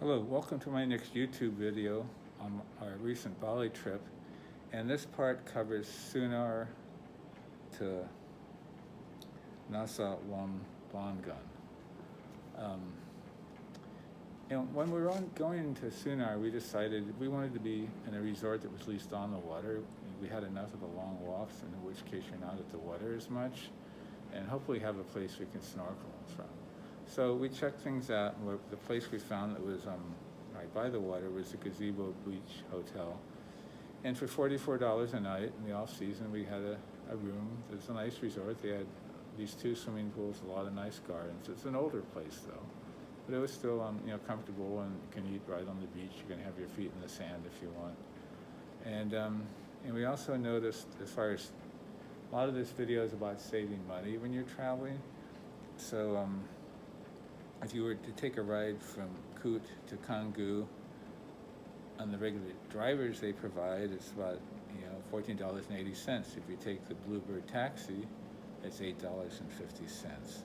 Hello, welcome to my next YouTube video on our recent Bali trip. And this part covers Sunar to Nusa Lembongan. When we were going to Sunar, we decided we wanted to be in a resort that was at least on the water. We had enough of the long walks, in which case you're not at the water as much, and hopefully have a place we can snorkel from. So we checked things out, and the place we found that was right by the water was the Gazebo Beach Hotel. And for $44 a night in the off-season, we had a room. It was a nice resort. They had these 2 swimming pools, a lot of nice gardens. It's an older place, though. But it was still comfortable, and you can eat right on the beach. You can have your feet in the sand if you want. And we also noticed, as far as a lot of this video is about saving money when you're traveling. So if you were to take a ride from Kut to Canggu on the regular drivers they provide, it's about $14.80. If you take the Bluebird taxi, it's $8.50.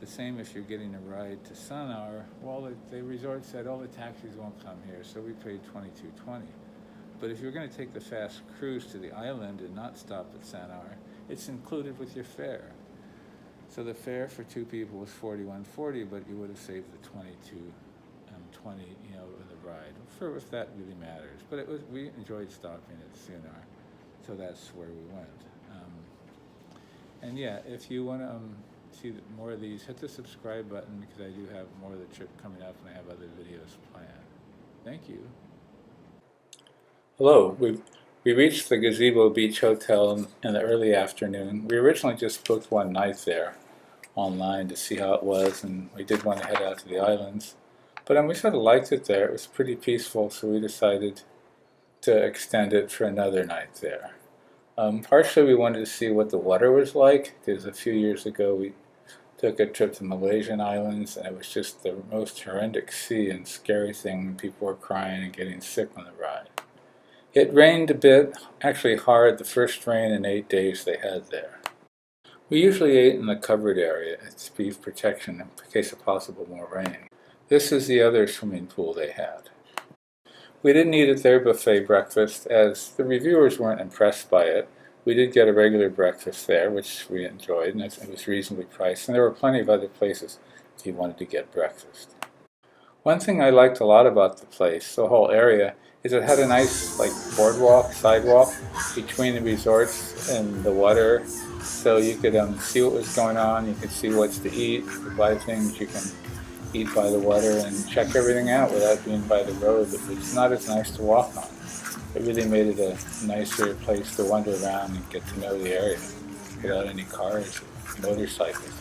The same if you're getting a ride to Sanur. Well, the resort said, the taxis won't come here, so we paid $22.20. But if you're going to take the fast cruise to the island and not stop at Sanur, it's included with your fare. So the fare for 2 people was $41.40, but you would have saved the $22.20, with the ride. For if that really matters. But we enjoyed stopping at Sunar, so that's where we went. And yeah, if you want to see more of these, hit the subscribe button, because I do have more of the trip coming up, and I have other videos planned. Thank you. Hello, we reached the Gazebo Beach Hotel in the early afternoon. We originally just booked one night there online to see how it was, and we did want to head out to the islands. But we sort of liked it there. It was pretty peaceful, so we decided to extend it for another night there. Partially we wanted to see what the water was like, because a few years ago we took a trip to Malaysian islands, and it was just the most horrendous sea and scary thing. People were crying and getting sick on the ride. It rained a bit, actually hard, the first rain in 8 days they had there. We usually ate in the covered area. It's beef protection in case of possible more rain. This is the other swimming pool they had. We didn't eat at their buffet breakfast, as the reviewers weren't impressed by it. We did get a regular breakfast there, which we enjoyed, and it was reasonably priced, and there were plenty of other places if you wanted to get breakfast. One thing I liked a lot about the place, the whole area, is it had a nice boardwalk, sidewalk between the resorts and the water, so you could see what was going on, you could see what's to eat, you could buy things, you can eat by the water and check everything out without being by the road, but it's not as nice to walk on. It really made it a nicer place to wander around and get to know the area without any cars or motorcycles.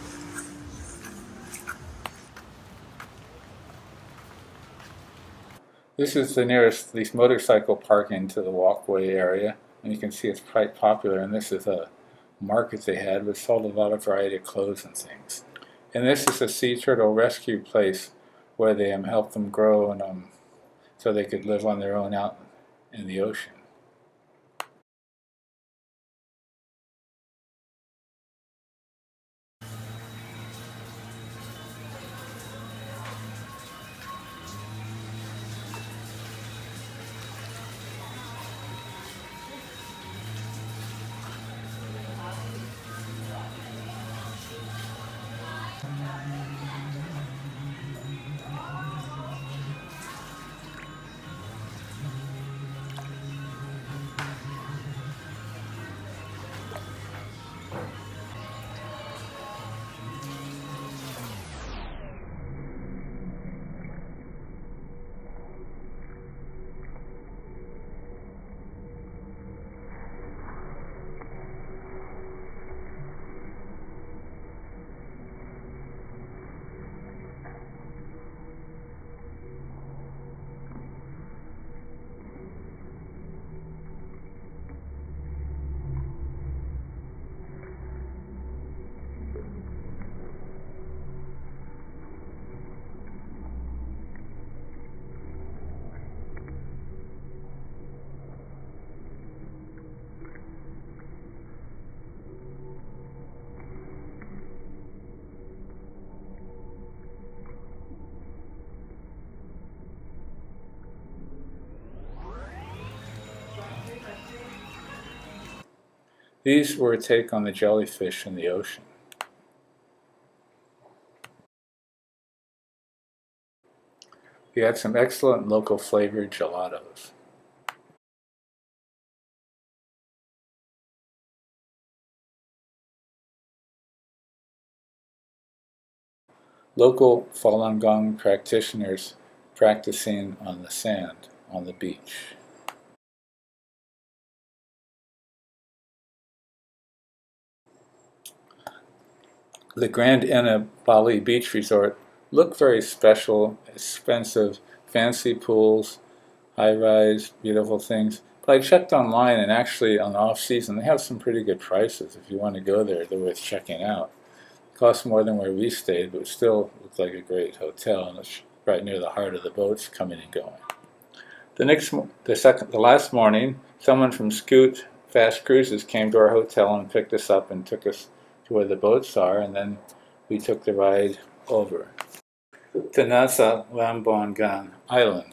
This is the nearest, least motorcycle parking to the walkway area, and you can see it's quite popular, and this is a market they had which sold a lot of variety of clothes and things. And this is a sea turtle rescue place where they help them grow and so they could live on their own out in the ocean. These were a take on the jellyfish in the ocean. We had some excellent local flavored gelatos. Local Falun Gong practitioners practicing on the sand on the beach. The Grand Inna Bali Beach Resort looked very special, expensive, fancy pools, high-rise, beautiful things. But I checked online, and actually on the off-season, they have some pretty good prices. If you want to go there, they're worth checking out. It costs more than where we stayed, but it still looked like a great hotel, and it's right near the heart of the boats coming and going. The last morning, someone from Scoot Fast Cruises came to our hotel and picked us up and took us to where the boats are, and then we took the ride over to Nusa Lembongan Island.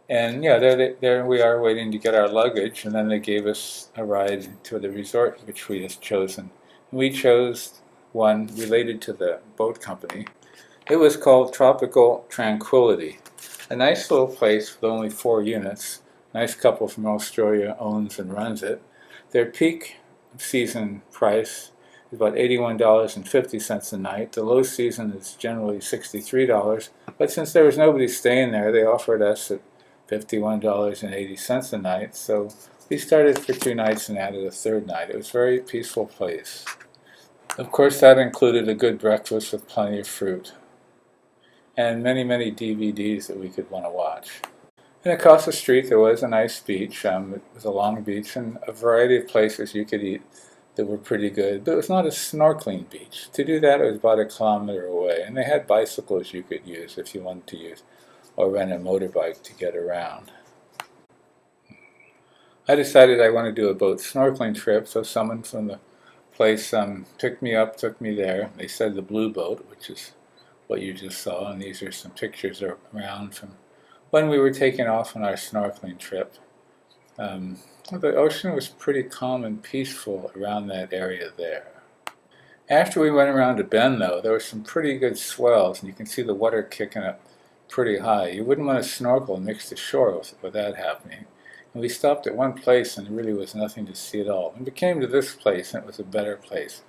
And yeah, there we are waiting to get our luggage, and then they gave us a ride to the resort which we had chosen. We chose one related to the boat company. It was called Tropical Tranquility. A nice little place with only 4 units. Nice couple from Australia owns and runs it. Their peak season price is about $81.50 a night. The low season is generally $63, but since there was nobody staying there, they offered us at $51.80 a night. So we started for 2 nights and added a 3rd night. It was a very peaceful place. Of course, that included a good breakfast with plenty of fruit and many, many DVDs that we could want to watch. And across the street there was a nice beach. It was a long beach and a variety of places you could eat that were pretty good, but it was not a snorkeling beach. To do that, it was about 1 kilometer away, and they had bicycles you could use if you wanted to use, or rent a motorbike to get around. I decided I want to do a boat snorkeling trip, so someone from the place picked me up, took me there. They said the Blue Boat, which is what you just saw, and these are some pictures around from when we were taking off on our snorkeling trip. The ocean was pretty calm and peaceful around that area there. After we went around a bend, though, there were some pretty good swells, and you can see the water kicking up pretty high. You wouldn't want to snorkel next to shore with that happening. And we stopped at one place, and there really was nothing to see at all. And we came to this place, and it was a better place.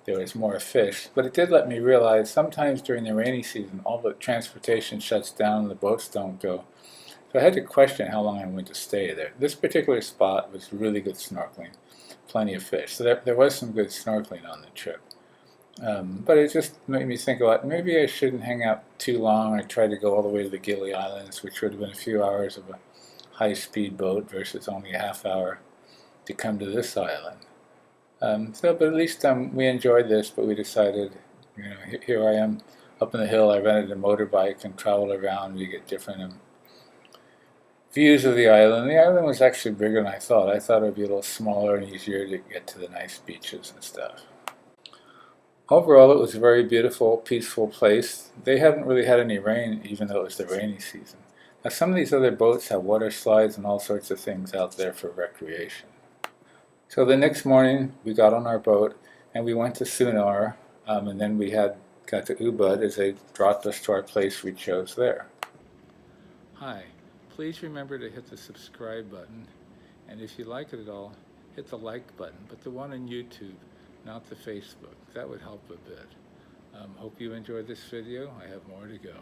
There was more fish, but it did let me realize sometimes during the rainy season, all the transportation shuts down and the boats don't go. So I had to question how long I'm going to stay there. This particular spot was really good snorkeling, plenty of fish. So there was some good snorkeling on the trip. But it just made me think about maybe I shouldn't hang out too long or try to go all the way to the Gili Islands, which would have been a few hours of a high-speed boat versus only a half hour to come to this island. But at least we enjoyed this, but we decided, here I am up in the hill. I rented a motorbike and traveled around. We get different views of the island. The island was actually bigger than I thought. I thought it would be a little smaller and easier to get to the nice beaches and stuff. Overall, it was a very beautiful, peaceful place. They haven't really had any rain, even though it was the rainy season. Now, some of these other boats have water slides and all sorts of things out there for recreation. So the next morning, we got on our boat, and we went to Sunar, and then we got to Ubud as they dropped us to our place we chose there. Hi, please remember to hit the subscribe button, and if you like it at all, hit the like button, but the one on YouTube, not the Facebook. That would help a bit. Hope you enjoyed this video. I have more to go.